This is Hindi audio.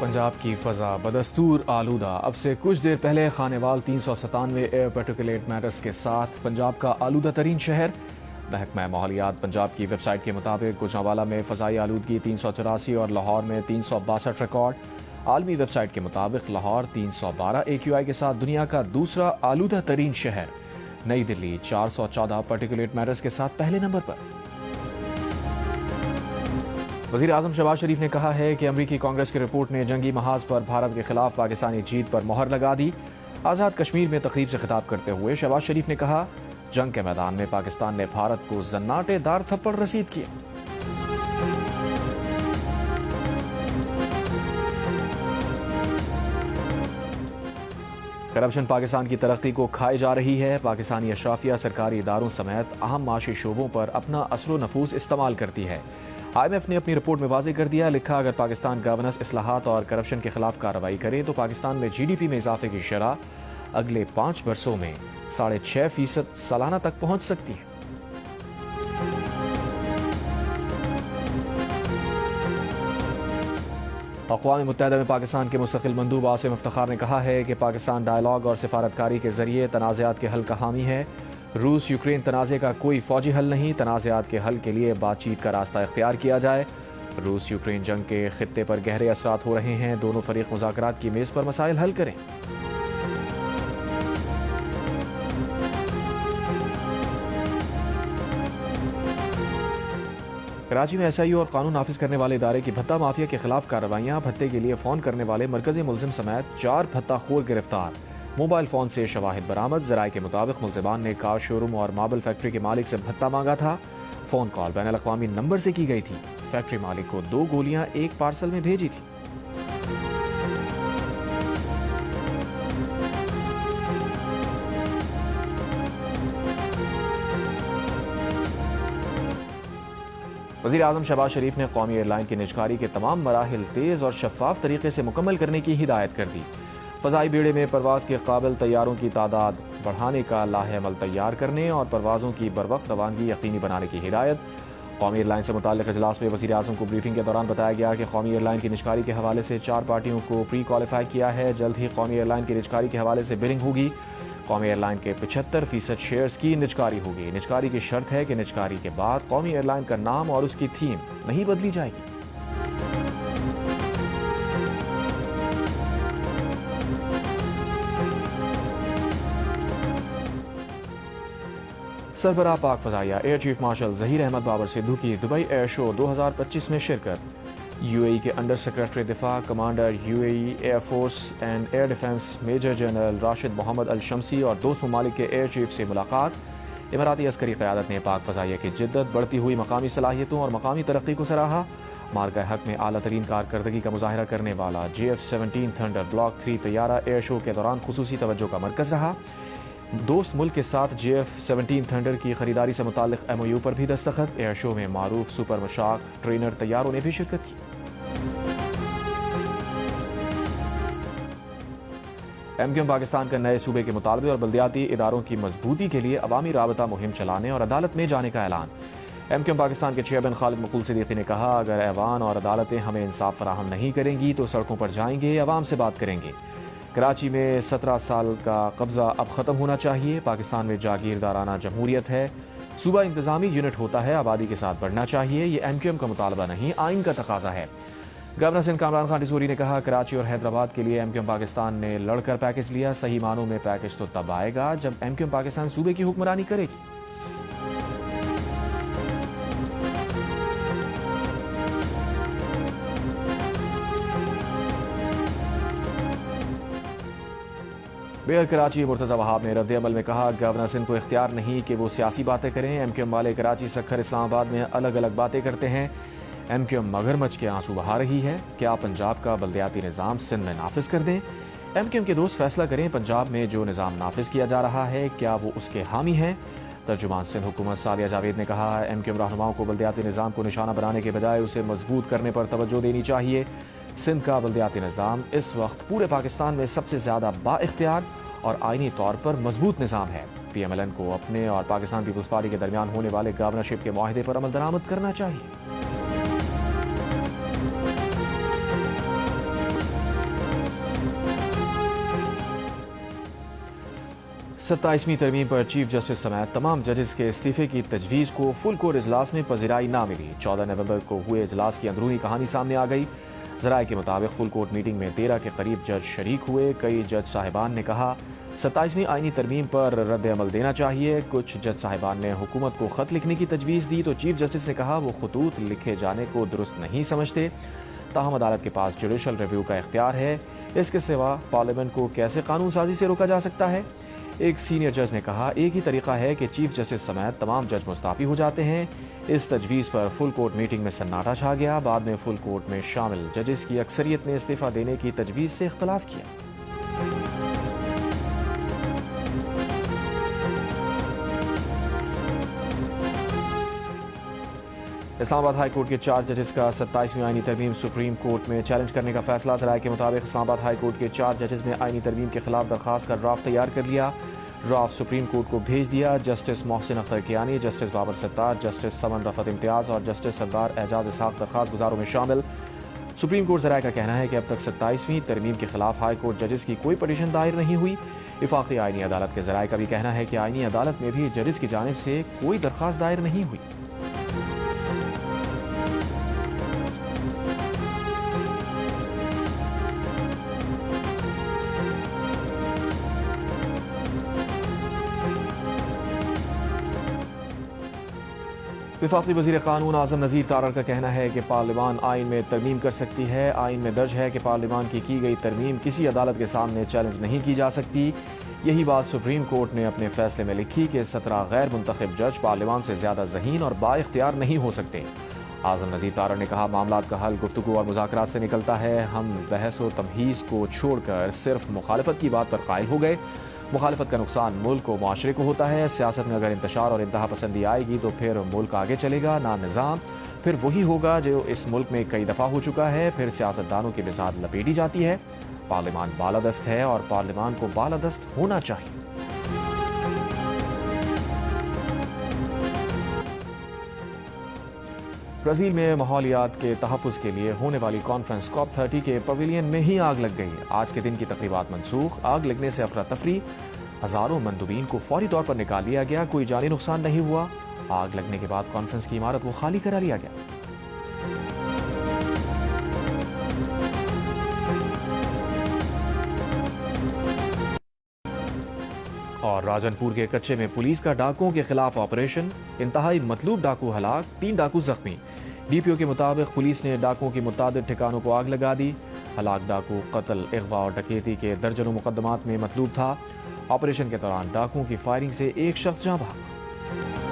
पंजाब की फ़ज़ा बदस्तूर आलूदा। अब से कुछ देर पहले खानेवाल 397 एयर पार्टिकुलेट मैटर्स के साथ पंजाब का आलूदा तरीन शहर। महकमा माहौलियात पंजाब की वेबसाइट के मुताबिक गुजरांवाला में फ़ज़ाई आलूदगी 384 और लाहौर में 362 रिकॉर्ड। आलमी वेबसाइट के मुताबिक लाहौर 312 AQI के साथ दुनिया का दूसरा आलूदा तरीन शहर। नई दिल्ली 414 पार्टिकुलेट मैटर्स के साथ पहले नंबर पर। वज़ीर आज़म शहबाज शरीफ ने कहा है कि अमरीकी कांग्रेस की रिपोर्ट ने जंगी महाज पर भारत के खिलाफ पाकिस्तानी जीत पर मोहर लगा दी। आज़ाद कश्मीर में तकरीब से खिताब करते हुए शहबाज शरीफ ने कहा, जंग के मैदान में पाकिस्तान ने भारत को जन्नाटेदार थप्पड़ रसीद किया। करप्शन पाकिस्तान की तरक्की को खाई जा रही है। पाकिस्तानी अशराफिया सरकारी इदारों समेत अहम माशी शोबों पर अपना असर नफूस इस्तेमाल करती है। IMF ने अपनी रिपोर्ट में वाज़ेह कर दिया, लिखा, अगर पाकिस्तान गवर्नेंस इस्लाहात और करप्शन के खिलाफ कार्रवाई करे तो पाकिस्तान में GDP में इजाफे की शरह अगले 5 वर्षों में 6.5% सालाना तक पहुंच सकती है। अक़वाम मुत्तहिदा में पाकिस्तान के मुस्तक़िल मंदूब आसिम इफ्तिखार ने कहा है कि पाकिस्तान डायलॉग और सिफारतकारी के जरिए तनाज़ात के हल का हामी है। रूस यूक्रेन तनाज़े का कोई फ़ौजी हल नहीं, तनाज़ात के हल के लिए बातचीत का रास्ता इख्तियार किया जाए। रूस यूक्रेन जंग के खित्ते पर गहरे असरात हो रहे हैं, दोनों फरीक मुज़ाकरात की मेज़ पर मसाइल हल करें। कराची में SIU और कानून नाफिज करने वाले इदारे की भत्ता माफिया के खिलाफ कार्रवाइयाँ। भत्ते के लिए फ़ोन करने वाले मरकज़ी मुलजिम समेत 4 भत्ताखोर गिरफ्तार। मोबाइल फ़ोन से शवाहिद बरामद। ज़राए के मुताबिक मुलजिमान ने कार शोरूम और मार्बल फैक्ट्री के मालिक से भत्ता मांगा था। फ़ोन कॉल बैनुल अक़वामी नंबर से की गई थी। फैक्ट्री मालिक को 2 गोलियां एक पार्सल में भेजी थी। वज़ीर आज़म शहबाज शरीफ ने कौमी एयरलाइन की निजकारी के तमाम मराहिल तेज़ और शफाफ तरीके से मुकम्मल करने की हिदायत कर दी। फ़ज़ाई बेड़े में परवाज़ के काबिल तैयारों की तादाद बढ़ाने का लाहेअमल तैयार करने और परवाज़ों की बरवक्त रवानगी यकीनी बनाने की हिदायत। कौमी एयरलाइन से मुताल्लिक़ इजलास में वज़ीर आज़म को ब्रीफिंग के दौरान बताया गया कि कौमी एयरलाइन की निजकारी के हवाले से 4 पार्टियों को प्री क्वालिफाई किया है। जल्द ही कौमी एयरलाइन की निजकारी के हवाले से बिलिंग होगी। कौमी एयरलाइन के 75% शेयर्स की निजकारी होगी। निजकारी की शर्त है कि निजकारी के बाद कौमी एयरलाइन का नाम और उसकी थीम नहीं बदली जाएगी। सरबराह पाक फ़ज़ाइया air chief marshal Zaheer Ahmed Babar Sidhu की दुबई एयर शो 2025 में शिरकत। UAE के अंडर सेक्रेटरी दिफा commander UAE air force and air defence major general Rashid Mohammed Al Shamsi और दोस्त ममालिक के एयर चीफ से मुलाकात। इमाराती अस्करी क़यादत ने पाक फ़ज़ाइया की जिद्दत, बढ़ती हुई मकामी सलाहियतों और मकामी तरक्की को सराहा। मार्का हक में आला तरीन कारकर्दगी का मुजाहरा करने वाला JF-17 थंडर ब्लॉक 3 तैयारा एयर शो के दौरान खुसूसी तवज्जो का मरकज़ रहा। दोस्त मुल्क के साथ JF-17 थंडर की खरीदारी से मुताल्लिक़ MOU पर भी दस्तखत। एयर शो में मारूफ सुपर मशाक ट्रेनर तैयारों ने भी शिरकत की। MQM पाकिस्तान का नए सूबे के मुतालबे और बल्दियाती इदारों की मजबूती के लिए अवामी राबता मुहिम चलाने और अदालत में जाने का ऐलान। MQM पाकिस्तान के चेयरमैन खालिद मकूल सिद्दीकी ने कहा, अगर ऐवान और अदालतें हमें इंसाफ फराहम नहीं करेंगी तो सड़कों पर जाएंगे, अवाम से बात करेंगे। कराची में 17 साल का कब्जा अब ख़त्म होना चाहिए। पाकिस्तान में जागीरदाराना जमहूरियत है। सूबा इंतज़ामी यूनिट होता है, आबादी के साथ बढ़ना चाहिए। ये MQM का मुतालबा नहीं, आइन का तकाजा है। गवर्नर सिंध कामरान खान टिसूरी ने कहा, कराची और हैदराबाद के लिए MQM पाकिस्तान ने लड़कर पैकेज लिया। सही मानों में पैकेज तो तब आएगा जब MQM पाकिस्तान सूबे की हुक्मरानी करेगी। मेयर कराची मुर्तज़ा वहाब ने रद्द-ए-अमल में कहा, गवर्नर सिंध को इख्तियार नहीं कि वो सियासी बातें करें। MQM वाले कराची, सक्खर, इस्लामाबाद में अलग अलग बातें करते हैं। MQM मगरमच्छ के आंसू बहा रही है। क्या पंजाब का बल्दियाती निज़ाम सिंध में नाफिज कर दें? MQM के दोस्त फैसला करें, पंजाब में जो निज़ाम नाफिज किया जा रहा है क्या वो उसके हामी हैं? तर्जुमान सिंध हुकूमत सादिया जावेद ने कहा, MQM रहनुमाओं को बल्दियाती निज़ाम को निशाना बनाने के बजाय उसे मजबूत करने पर तवज्जो देनी चाहिए। सिंध का बल्दियाती निज़ाम इस वक्त पूरे पाकिस्तान में सबसे ज़्यादा बाइख्तियार और आइनी तौर पर मजबूत निज़ाम है। PMLN को अपने और पाकिस्तान पीपल्स पार्टी के दरमियान होने वाले गवर्नरशिप के मुआहदे पर अमल दरामद करना चाहिए। 27वीं तरमीम पर चीफ जस्टिस समेत तमाम जजेस के इस्तीफे की तजवीज़ को फुल कोर्ट इजलास में पजीराई ना मिली। 14 नवंबर को हुए इजलास की अंदरूनी कहानी सामने आ गई। ज़राए के मुताबिक फुल कोर्ट मीटिंग में 13 के करीब जज शरीक हुए। कई जज साहिबान ने कहा 27वीं आईनी तरमीम पर रद्द अमल देना चाहिए। कुछ जज साहिबान ने हुकूमत को ख़त लिखने की तजवीज़ दी तो चीफ जस्टिस ने कहा वो खतूत लिखे जाने को दुरुस्त नहीं समझते। ताहम अदालत के पास जुडिशल रिव्यू का इख्तियार है। इसके सिवा पार्लियामेंट को कैसे कानून साजी से रोका जा सकता है। एक सीनियर जज ने कहा एक ही तरीका है कि चीफ जस्टिस समेत तमाम जज मुस्ताफ़ी हो जाते हैं। इस तजवीज़ पर फुल कोर्ट मीटिंग में सन्नाटा छा गया। बाद में फुल कोर्ट में शामिल जजेस की अक्सरियत ने इस्तीफ़ा देने की तजवीज़ से इख्तलाफ किया। इस्लामाबाद हाई कोर्ट के 4 जजेस का 27वीं आईनी तरमीम सुप्रीम कोर्ट में चैलेंज करने का फैसला। ज़राए के मुताबिक इस्लामाबाद हाई कोर्ट के 4 जजेस ने आईनी तरमीम के खिलाफ दरखास्त का ड्राफ्ट तैयार कर लिया। ड्राफ्ट सुप्रीम कोर्ट को भेज दिया। Justice Mohsin Akhtar Kiyani, justice Babar Sattar, justice Saman Rafat Imtiaz और जस्टिस सरदार एजाज इसहाक दरखास्त गुजारों में शामिल। सुप्रीम कोर्ट ज़राए का कहना है कि अब तक 27वीं तरमीम के खिलाफ हाई कोर्ट जजेस की कोई पटिशन दायर नहीं हुई। वफाकी आईनी अदालत के ज़राए का भी कहना है कि आईनी अदालत में भी जजेस की जानिब से कोई दरखास्त दायर नहीं हुई। वफाकी वज़ीर क़ानून आज़म नज़ीर तारड़ का कहना है कि पार्लियामान आइन में तरमीम कर सकती है। आइन में दर्ज है कि पार्लियामान की गई तरमीम किसी अदालत के सामने चैलेंज नहीं की जा सकती। यही बात सुप्रीम कोर्ट ने अपने फैसले में लिखी कि 17 गैर मुंतखब जज पार्लियामान से ज़्यादा ज़हीन और बाइख्तियार नहीं हो सकते। आज़म नज़ीर तारड़ ने कहा मामलात का हल गुफ्तगू और मुज़ाकरात से निकलता है। हम बहस व तमहीज़ को छोड़कर सिर्फ मुखालफत की बात पर कायल हो गए। मुखालफत का नुकसान मुल्क व माशरे को होता है। सियासत में अगर इंतशार और इंतहा पसंदी आएगी तो फिर मुल्क आगे चलेगा ना निज़ाम। फिर वही होगा जो इस मुल्क में कई दफ़ा हो चुका है। फिर सियासतदानों की बिसात लपेटी जाती है। पार्लियामान बालादस्त है और पार्लियामान को बालादस्त होना चाहिए। ब्राज़ील में माहौलियात के तहफ़्फ़ुज़ के लिए होने वाली कॉन्फ्रेंस COP30 के पवेलियन में ही आग लग गई। आज के दिन की तक़रीबात मनसूख। आग लगने से अफरा तफरी, हज़ारों मंदुबीन को फौरी तौर पर निकाल लिया गया। कोई जानी नुकसान नहीं हुआ। आग लगने के बाद कॉन्फ्रेंस की इमारत को खाली करा लिया गया। और राजनपुर के कच्चे में पुलिस का डाकुओं के खिलाफ ऑपरेशन। इंतहाई मतलूब डाकू हलाक, 3 डाकू जख्मी। DPO के मुताबिक पुलिस ने डाकुओं की मुतादिद ठिकानों को आग लगा दी। हलाक डाकू कत्ल, अगवा और डकैती के दर्जनों मुकदमात में मतलूब था। ऑपरेशन के दौरान डाकुओं की फायरिंग से एक शख्स जाँ बहक।